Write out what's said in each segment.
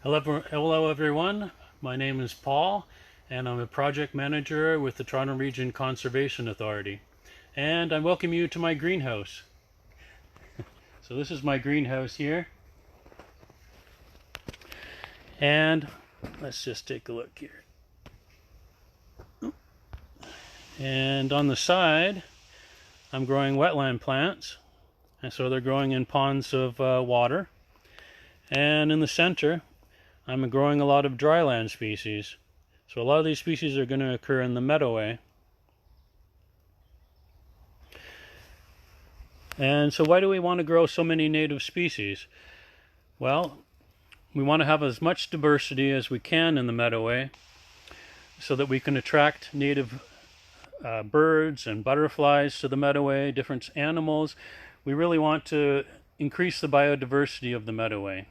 Hello everyone, my name is Paul and I'm a project manager with the Toronto Region Conservation Authority, and I welcome you to my greenhouse. So this is my greenhouse here, and let's just take a look here. And on the side I'm growing wetland plants, and so they're growing in ponds of water, and in the center I'm growing a lot of dryland species. So a lot of these species are going to occur in the Meadoway. And so why do we want to grow so many native species? Well, we want to have as much diversity as we can in the Meadoway so that we can attract native birds and butterflies to the Meadoway, different animals. We really want to increase the biodiversity of the Meadoway.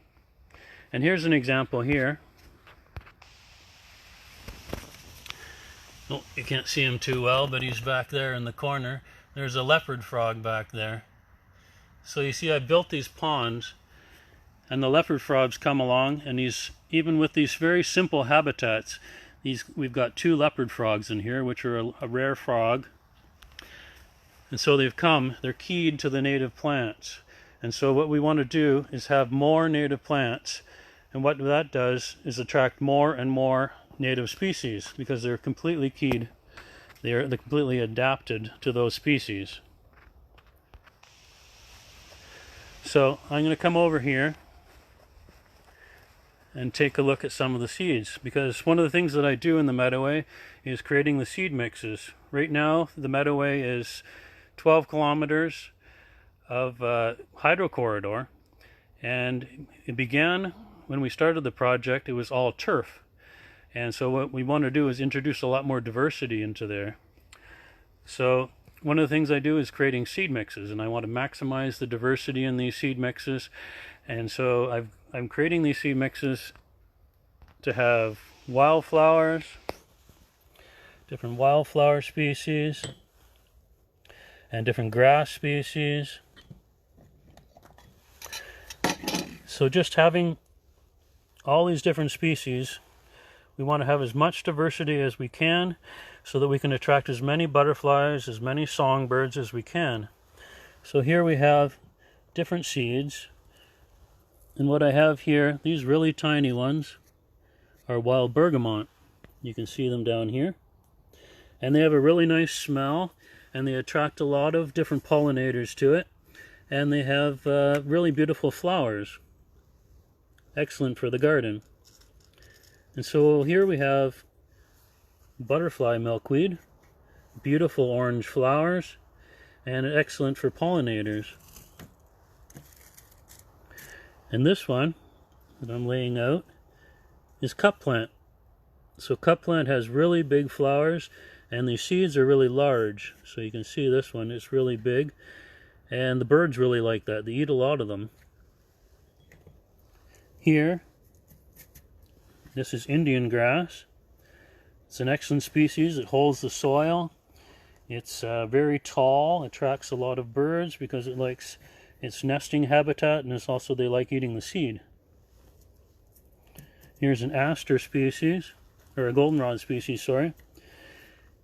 And here's an example here. Oh, you can't see him too well, but he's back there in the corner. There's a leopard frog back there. So you see I built these ponds, and the leopard frogs come along, and even with these very simple habitats, we've got 2 leopard frogs in here, which are a rare frog. And so they're keyed to the native plants. And so what we want to do is have more native plants. And what that does is attract more and more native species, because they're completely keyed. They're completely adapted to those species. So I'm going to come over here and take a look at some of the seeds, because one of the things that I do in the Meadoway is creating the seed mixes. Right now the Meadoway is 12 kilometers of hydro corridor, and it began when we started the project. It was all turf, and so what we want to do is introduce a lot more diversity into there. So one of the things I do is creating seed mixes, and I want to maximize the diversity in these seed mixes. And so I'm creating these seed mixes to have wildflowers, different wildflower species, and different grass species. So just having all these different species, we want to have as much diversity as we can so that we can attract as many butterflies, as many songbirds as we can. So here we have different seeds, and what I have here, these really tiny ones, are wild bergamot. You can see them down here, and they have a really nice smell, and they attract a lot of different pollinators to it, and they have really beautiful flowers. Excellent for the garden. And so here we have butterfly milkweed, beautiful orange flowers, and excellent for pollinators. And this one that I'm laying out is cup plant. So cup plant has really big flowers, and the seeds are really large. So you can see this one is really big, and the birds really like that. They eat a lot of them. Here, this is Indian grass. It's an excellent species. It holds the soil. It's very tall, attracts a lot of birds because it likes its nesting habitat, and they like eating the seed. Here's an aster species, or a goldenrod species, sorry.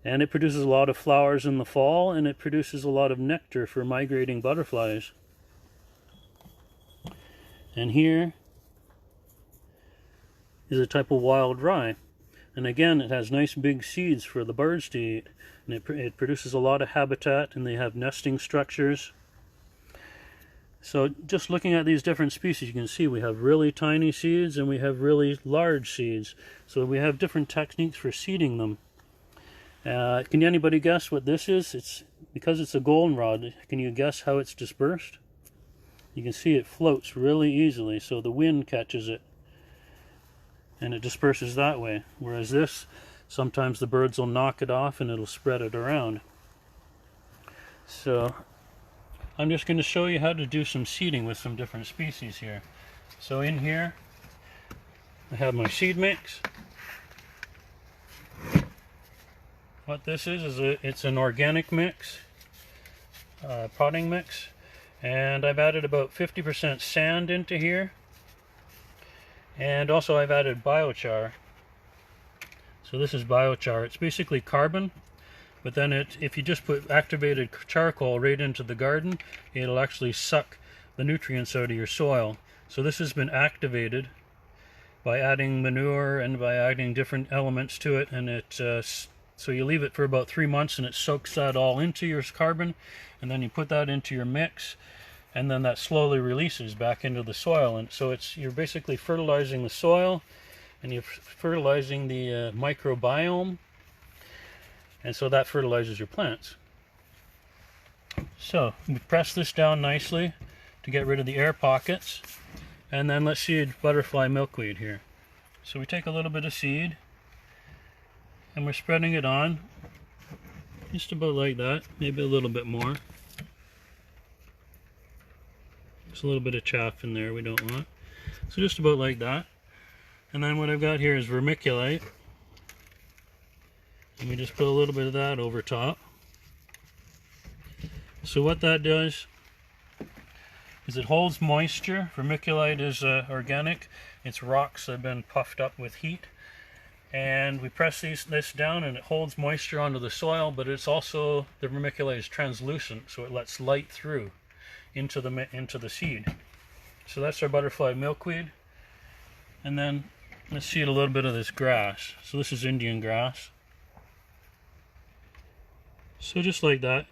And it produces a lot of flowers in the fall, and it produces a lot of nectar for migrating butterflies. And here is a type of wild rye, and again it has nice big seeds for the birds to eat, and it produces a lot of habitat, and they have nesting structures. So just looking at these different species, you can see we have really tiny seeds and we have really large seeds, so we have different techniques for seeding them. Can anybody guess what this is? Because it's a goldenrod, can you guess how it's dispersed? You can see it floats really easily, so the wind catches it and it disperses that way. Whereas this, sometimes the birds will knock it off and it'll spread it around. So I'm just going to show you how to do some seeding with some different species here. So in here I have my seed mix. What this is it's an organic mix, potting mix, and I've added about 50% sand into here, And also I've added biochar. So this is biochar. It's basically carbon, but then if you just put activated charcoal right into the garden, it'll actually suck the nutrients out of your soil. So this has been activated by adding manure and by adding different elements to it, and so you leave it for about 3 months and it soaks that all into your carbon, and then you put that into your mix, and then that slowly releases back into the soil. And so you're basically fertilizing the soil, and you're fertilizing the microbiome, and so that fertilizes your plants. So we press this down nicely to get rid of the air pockets, and then let's seed butterfly milkweed here. So we take a little bit of seed and we're spreading it on just about like that, maybe a little bit more. There's a little bit of chaff in there we don't want, so just about like that. And then what I've got here is vermiculite, and we just put a little bit of that over top. So what that does is it holds moisture. Vermiculite is organic. It's rocks that have been puffed up with heat. And we press this down and it holds moisture onto the soil, but it's also, the vermiculite is translucent, so it lets light through into the seed. So that's our butterfly milkweed. And then let's seed a little bit of this grass. So this is Indian grass. So just like that.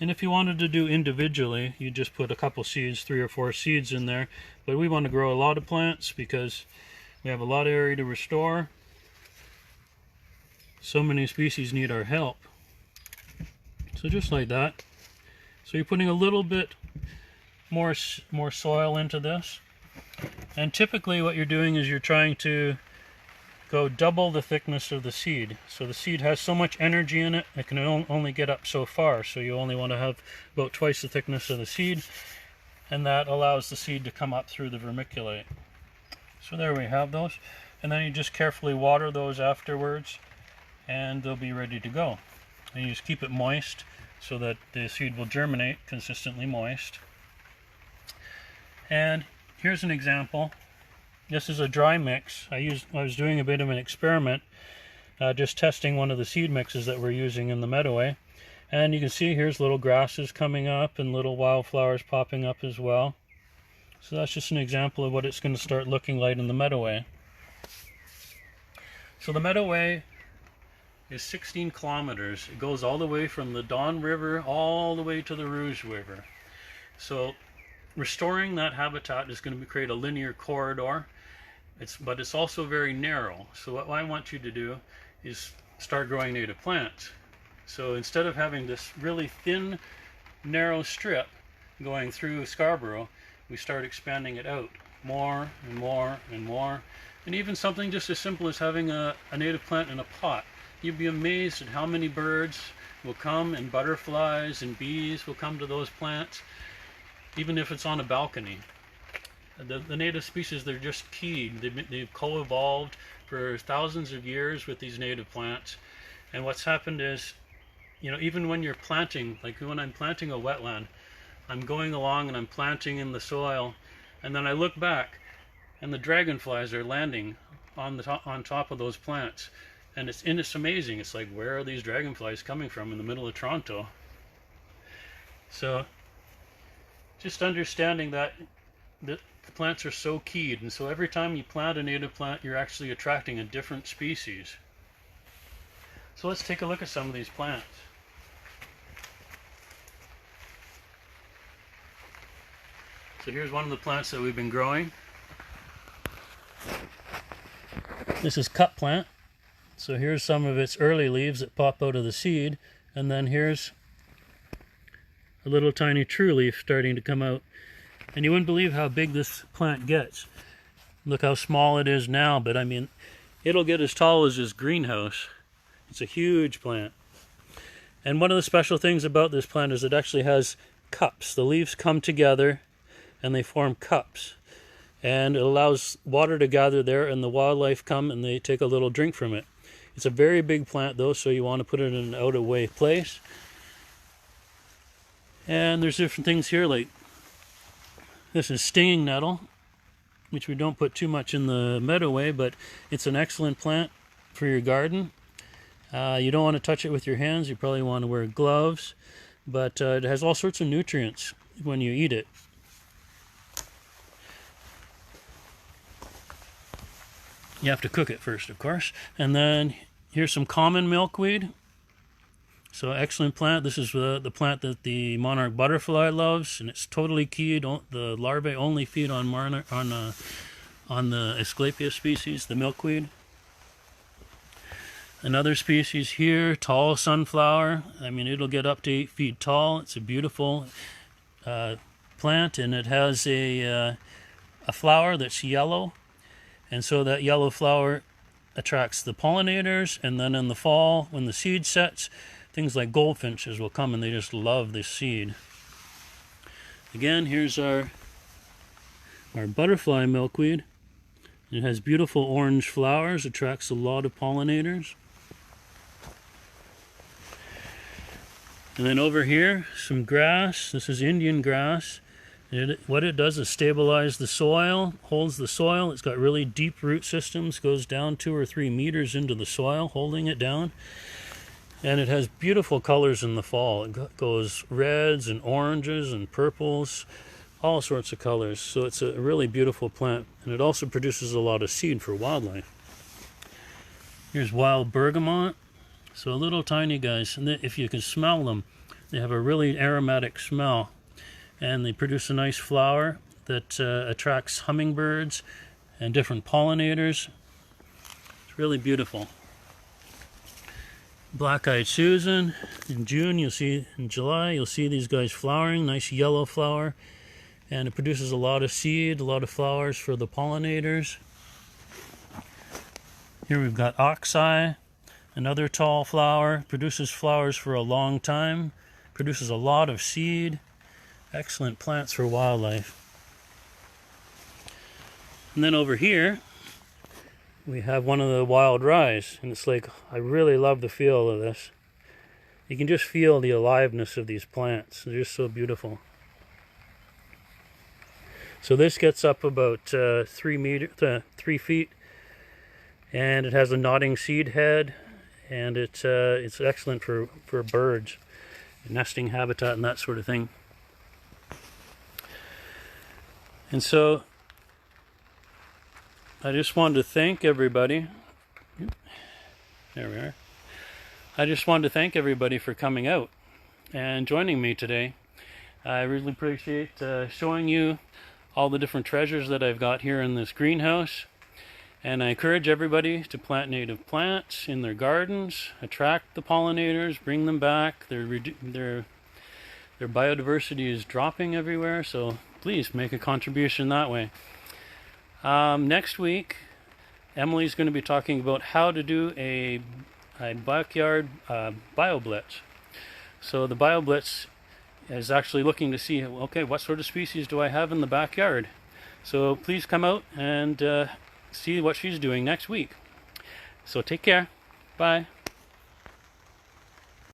And if you wanted to do individually, you just put a couple seeds, 3 or 4 seeds in there. But we want to grow a lot of plants because we have a lot of area to restore. So many species need our help. So just like that. So you're putting a little bit more soil into this. And typically what you're doing is you're trying to go double the thickness of the seed. So the seed has so much energy in it, it can only get up so far. So you only want to have about twice the thickness of the seed, and that allows the seed to come up through the vermiculite. So there we have those. And then you just carefully water those afterwards, and they'll be ready to go. And you just keep it moist so that the seed will germinate consistently moist. And here's an example. This is a dry mix. I was doing a bit of an experiment, just testing one of the seed mixes that we're using in the Meadoway. And you can see here's little grasses coming up and little wildflowers popping up as well. So that's just an example of what it's going to start looking like in the Meadoway. So the Meadoway is 16 kilometers. It goes all the way from the Don River all the way to the Rouge River. So restoring that habitat is going to create a linear corridor. But it's also very narrow. So what I want you to do is start growing native plants. So instead of having this really thin, narrow strip going through Scarborough, we start expanding it out more and more and more. And even something just as simple as having a native plant in a pot. You'd be amazed at how many birds will come, and butterflies and bees will come to those plants, even if it's on a balcony. The native species, they're just keyed. They've co-evolved for thousands of years with these native plants. And what's happened is, you know, even when you're planting, like when I'm planting a wetland, I'm going along and I'm planting in the soil, and then I look back and the dragonflies are landing on top of those plants. And it's amazing. It's like, where are these dragonflies coming from in the middle of Toronto? So just understanding that the plants are so keyed, and so every time you plant a native plant, you're actually attracting a different species. So let's take a look at some of these plants. So here's one of the plants that we've been growing. This is cut plant. So here's some of its early leaves that pop out of the seed, and then here's a little tiny true leaf starting to come out. And you wouldn't believe how big this plant gets. Look how small it is now, but I mean, it'll get as tall as this greenhouse. It's a huge plant. And one of the special things about this plant is it actually has cups. The leaves come together and they form cups. And it allows water to gather there, and the wildlife come and they take a little drink from it. It's a very big plant though, so you want to put it in an out-of-way place. And there's different things here, like this is stinging nettle. which we don't put too much in the Meadoway, but it's an excellent plant for your garden. You don't want to touch it with your hands. You probably want to wear gloves, but it has all sorts of nutrients when you eat it. You have to cook it first, of course. And then here's some common milkweed. So excellent plant. This is the plant that the monarch butterfly loves, and it's totally keyed. The larvae only feed on the Asclepias species, the milkweed. Another species here, tall sunflower. I mean, it'll get up to 8 feet tall. It's a beautiful plant, and it has a flower that's yellow. And so that yellow flower attracts the pollinators, and then in the fall, when the seed sets, things like goldfinches will come and they just love this seed. Again, here's our butterfly milkweed. It has beautiful orange flowers, attracts a lot of pollinators. And then over here, some grass. This is Indian grass. What it does is stabilize the soil, holds the soil. It's got really deep root systems, goes down 2 or 3 meters into the soil, holding it down. And it has beautiful colors in the fall. It goes reds and oranges and purples, all sorts of colors. So it's a really beautiful plant. And it also produces a lot of seed for wildlife. Here's wild bergamot. So little tiny guys. And if you can smell them, they have a really aromatic smell. And they produce a nice flower that attracts hummingbirds and different pollinators. It's really beautiful. Black-eyed Susan. In June, in July, you'll see these guys flowering. Nice yellow flower. And it produces a lot of seed, a lot of flowers for the pollinators. Here we've got oxeye, another tall flower. Produces flowers for a long time. Produces a lot of seed. Excellent plants for wildlife. And then over here, we have one of the wild rye, and it's like, I really love the feel of this. You can just feel the aliveness of these plants. They're just so beautiful. So this gets up about 3 feet, and it has a nodding seed head, and it's excellent for birds, nesting habitat and that sort of thing. And so I just wanted to thank everybody. There we are. I just wanted to thank everybody for coming out and joining me today. I really appreciate showing you all the different treasures that I've got here in this greenhouse. And I encourage everybody to plant native plants in their gardens, attract the pollinators, bring them back. Their biodiversity is dropping everywhere, so please make a contribution that way. Next week, Emily's going to be talking about how to do a backyard BioBlitz. So the BioBlitz is actually looking to see, okay, what sort of species do I have in the backyard? So please come out and see what she's doing next week. So take care. Bye.